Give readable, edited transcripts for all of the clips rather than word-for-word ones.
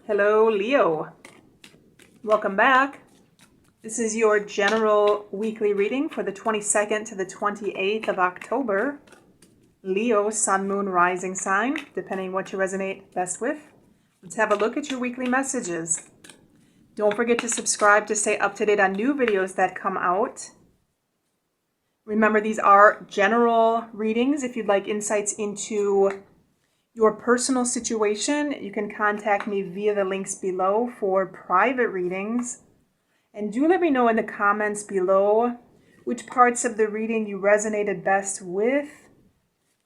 Hello, Leo. Welcome back. This is your general weekly reading for the 22nd to the 28th of October. Leo, Sun, Moon, Rising sign, depending what you resonate best with. Let's have a look at your weekly messages. Don't forget to subscribe to stay up to date on new videos that come out. Remember, these are general readings. If you'd like insights into your personal situation, you can contact me via the links below for private readings. And do let me know in the comments below which parts of the reading you resonated best with.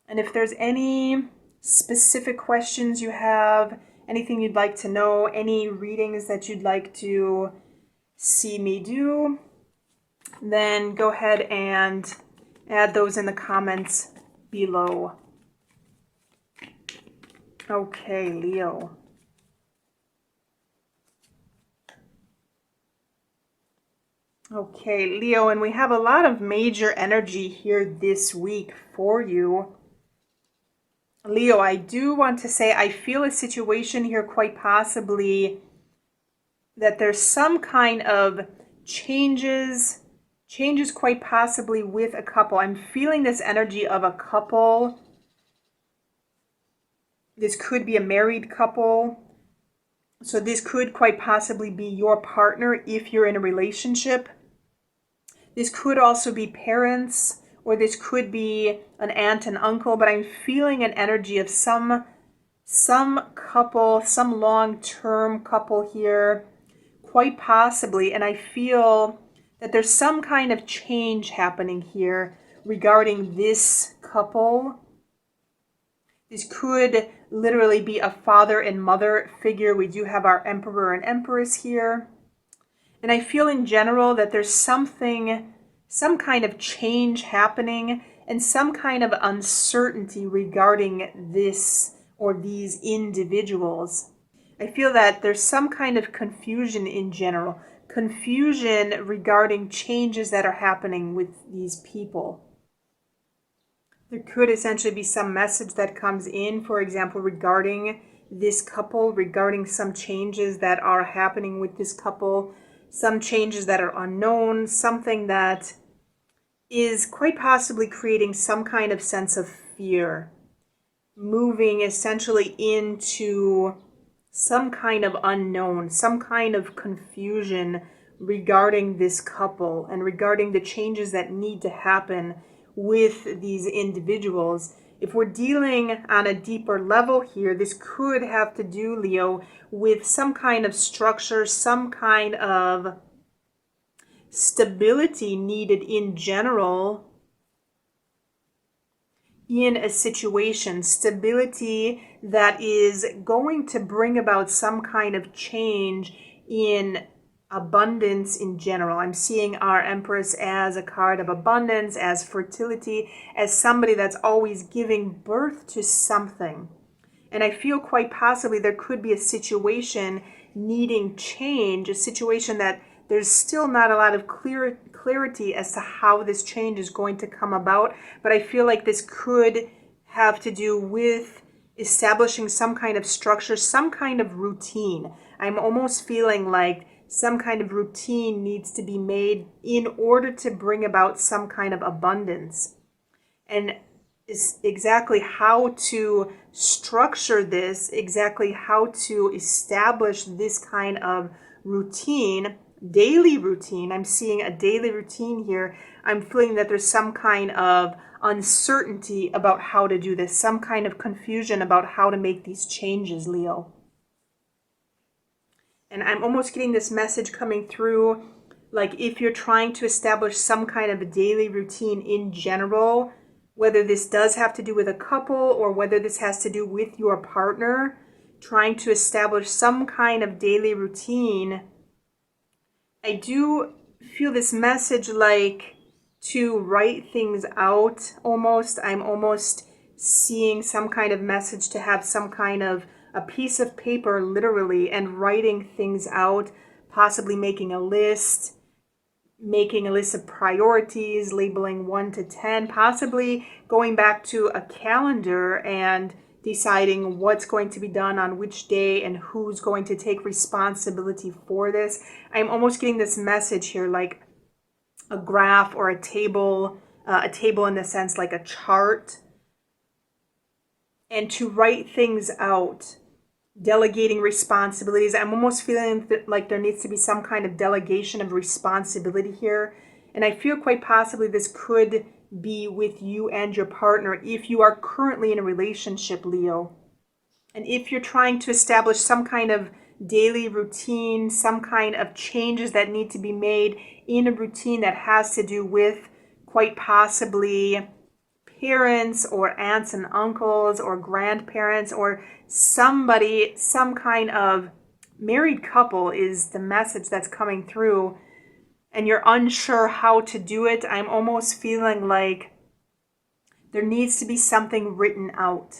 And if there's any specific questions you have, anything you'd like to know, any readings that you'd like to see me do, then go ahead and add those in the comments below. Okay, Leo. Okay, Leo, and we have a lot of major energy here this week for you. Leo, I do want to say I feel a situation here quite possibly that there's some kind of changes quite possibly with a couple. I'm feeling this energy of a couple. This could be a married couple. So this could quite possibly be your partner if you're in a relationship. This could also be parents, or this could be an aunt and uncle, but I'm feeling an energy of some couple, some long-term couple here, quite possibly, and I feel that there's some kind of change happening here regarding this couple. This could literally be a father and mother figure. We do have our Emperor and Empress here. And I feel in general that there's some kind of change happening and some kind of uncertainty regarding this or these individuals. I feel that there's some kind of confusion in general, confusion regarding changes that are happening with these people. There could essentially be some message that comes in, for example, regarding this couple, regarding some changes that are happening with this couple, some changes that are unknown, something that is quite possibly creating some kind of sense of fear, moving essentially into some kind of unknown, some kind of confusion regarding this couple and regarding the changes that need to happen with these individuals. If we're dealing on a deeper level here, this could have to do, Leo, with some kind of structure, some kind of stability needed in general in a situation, stability that is going to bring about some kind of change in abundance in general. I'm seeing our Empress as a card of abundance, as fertility, as somebody that's always giving birth to something. And I feel quite possibly there could be a situation needing change, a situation that there's still not a lot of clarity as to how this change is going to come about. But I feel like this could have to do with establishing some kind of structure, some kind of routine. I'm almost feeling like some kind of routine needs to be made in order to bring about some kind of abundance. And is exactly how to structure this, exactly how to establish this kind of routine, daily routine. I'm seeing a daily routine here. I'm feeling that there's some kind of uncertainty about how to do this, some kind of confusion about how to make these changes, Leo. And I'm almost getting this message coming through, like if you're trying to establish some kind of a daily routine in general, whether this does have to do with a couple or whether this has to do with your partner, trying to establish some kind of daily routine, I do feel this message like to write things out almost. I'm almost seeing some kind of message to have some kind of a piece of paper literally and writing things out, possibly making a list of priorities, labeling 1 to 10, possibly going back to a calendar and deciding what's going to be done on which day and who's going to take responsibility for this. I'm almost getting this message here like a graph or a table in the sense like a chart, and to write things out, delegating responsibilities. I'm almost feeling like there needs to be some kind of delegation of responsibility here. And I feel quite possibly this could be with you and your partner if you are currently in a relationship, Leo. And if you're trying to establish some kind of daily routine, some kind of changes that need to be made in a routine that has to do with quite possibly parents or aunts and uncles or grandparents or somebody, some kind of married couple is the message that's coming through, and you're unsure how to do it, I'm almost feeling like there needs to be something written out.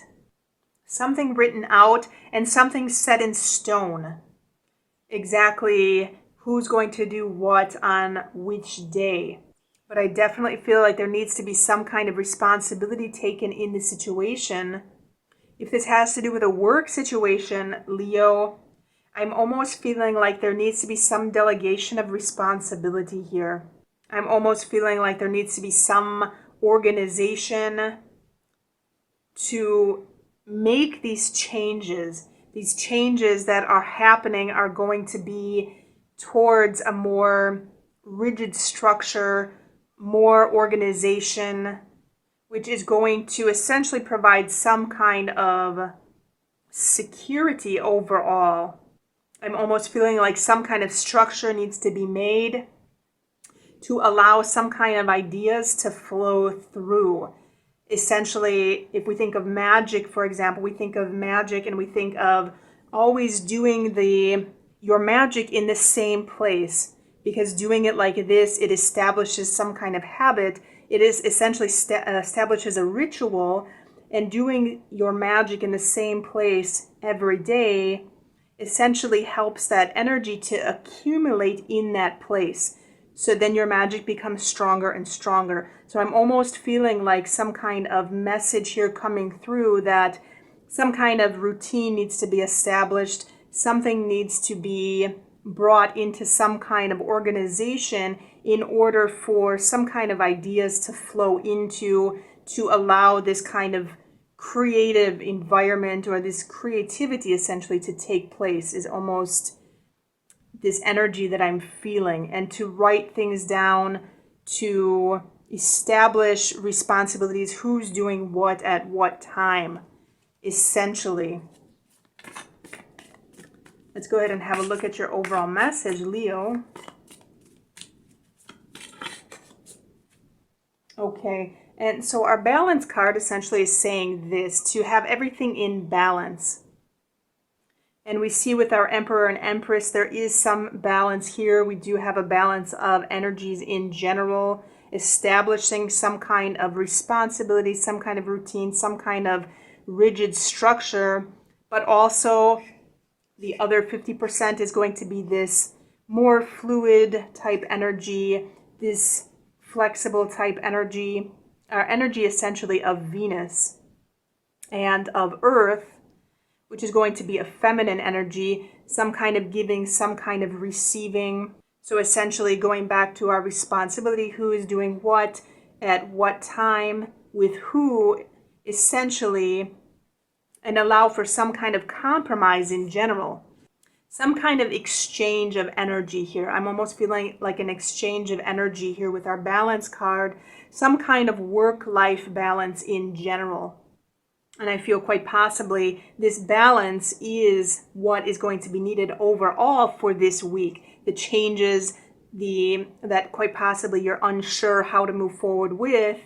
Something written out and something set in stone. Exactly who's going to do what on which day. But I definitely feel like there needs to be some kind of responsibility taken in the situation. If this has to do with a work situation, Leo, I'm almost feeling like there needs to be some delegation of responsibility here. I'm almost feeling like there needs to be some organization to make these changes. These changes that are happening are going to be towards a more rigid structure, more organization, which is going to essentially provide some kind of security overall. I'm almost feeling like some kind of structure needs to be made to allow some kind of ideas to flow through. Essentially, if we think of magic, for example, we think of magic and we think of always doing your magic in the same place, because doing it like this, it establishes some kind of habit. It is essentially establishes a ritual, and doing your magic in the same place every day essentially helps that energy to accumulate in that place. So then your magic becomes stronger and stronger. So I'm almost feeling like some kind of message here coming through that some kind of routine needs to be established. Something needs to be brought into some kind of organization in order for some kind of ideas to flow into, to allow this kind of creative environment or this creativity essentially to take place, is almost this energy that I'm feeling. And to write things down, to establish responsibilities, who's doing what at what time, essentially. Let's go ahead and have a look at your overall message, Leo. Okay, and so our balance card essentially is saying this, to have everything in balance. And we see with our Emperor and Empress, there is some balance here. We do have a balance of energies in general, establishing some kind of responsibility, some kind of routine, some kind of rigid structure, but also the other 50% is going to be this more fluid type energy, this flexible type energy, our energy essentially of Venus and of Earth, which is going to be a feminine energy, some kind of giving, some kind of receiving. So essentially going back to our responsibility, who is doing what, at what time, with who, essentially, and allow for some kind of compromise in general. Some kind of exchange of energy here. I'm almost feeling like an exchange of energy here with our balance card. Some kind of work-life balance in general. And I feel quite possibly this balance is what is going to be needed overall for this week. The changes that quite possibly you're unsure how to move forward with.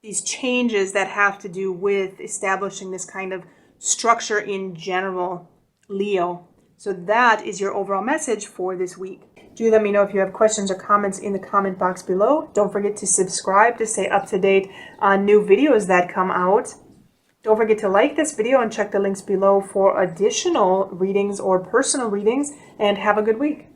These changes that have to do with establishing this kind of structure in general, Leo. So that is your overall message for this week. Do let me know if you have questions or comments in the comment box below. Don't forget to subscribe to stay up to date on new videos that come out. Don't forget to like this video and check the links below for additional readings or personal readings, and have a good week.